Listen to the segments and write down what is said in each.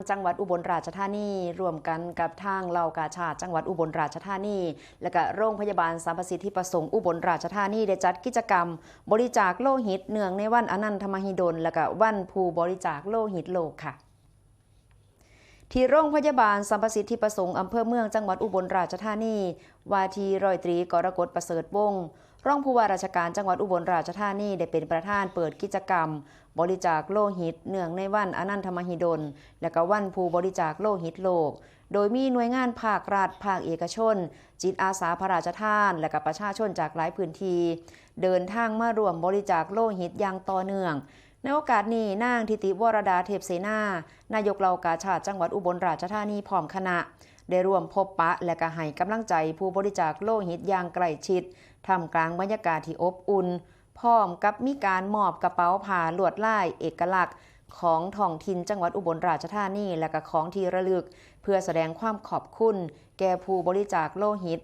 จังหวัดอุบลราชธานีรวมกันกับทางเหล่ากาชาดจังหวัดอุบลราชธานีและก็โรงพยาบาลสรรพสิทธิประสงค์อุบลราชธานีได้จัดกิจกรรมบริจาคโลหิตเนื่องในวันอนันทมหิดลและก็วันผู้บริจาคโลหิตโลกค่ะที่โรงพยาบาลสรรพสิทธิประสงค์อำเภอเมืองจังหวัดอุบลราชธานีว่าที่ร้อยตรีกรกฎประเสริฐวงศ์รองผู้ว่าราชการจังหวัดอุบลราชธานีได้เป็นประธานเปิดกิจกรรมบริจาคโลหิตเนื่องในวันอนันทมหิดลและก็วันผู้บริจาคโลหิตโลกโดยมีหน่วยงานภาครัฐภาคเอกชนจิตอาสาพระราชทานและก็ประชาชนจากหลายพื้นที่เดินทางมาร่วมบริจาคโลหิตอย่างต่อเนื่องในโอกาสนี้นางทิติวรดาเทพเสนานายกเหล่ากาชาดจังหวัดอุบลราชธานีพร้อมคณะได้ร่วมพบปะและก็ให้กำลังใจผู้บริจาคโลหิตอย่างใกล้ชิดท่ามกลางบรรยากาศที่อบอุ่นพร้อมกับมีการมอบกระเป๋าผ้าลวดลายเอกลักษณ์ของท้องถิ่นจังหวัดอุบลราชธานีและก็ของที่ระลึกเพื่อแสดงความขอบคุณแก่ผู้บริจาคโลหิต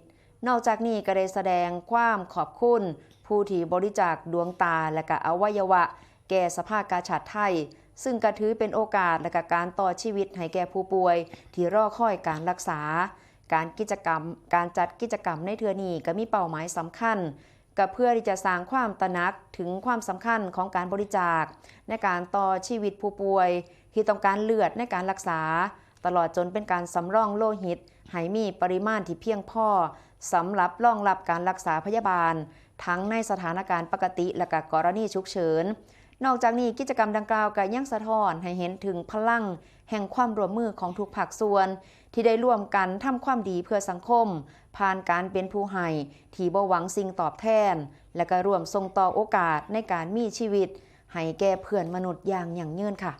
นอกจากนี้ก็ได้แสดงความขอบคุณผู้ที่บริจาคดวงตาและก็อวัยวะแก่สภากาชาดไทยซึ่งก็ถือเป็นโอกาสและก็การต่อชีวิตให้แก่ผู้ป่วยที่รอคอยการรักษาการจัดกิจกรรมในเทื่อนี้ก็มีเป้าหมายสำคัญก็เพื่อที่จะสร้างความตระหนักถึงความสำคัญของการบริจาคในการต่อชีวิตผู้ป่วยที่ต้องการเลือดในการรักษาตลอดจนเป็นการสำรองโลหิตให้มีปริมาณที่เพียงพอสำหรับรองรับการรักษาพยาบาลทั้งในสถานการณ์ปกติและก็กรณีฉุกเฉินนอกจากนี้กิจกรรมดังกล่าวก็ยังสะท้อนให้เห็นถึงพลังแห่งความร่วมมือของทุกภาคส่วนที่ได้ร่วมกันทำความดีเพื่อสังคมผ่านการเป็นผู้ให้ที่บ่หวังสิ่งตอบแทนและก็ร่วมส่งต่อโอกาสในการมีชีวิตให้แก่เพื่อนมนุษย์อย่างยั่งยืนค่ะ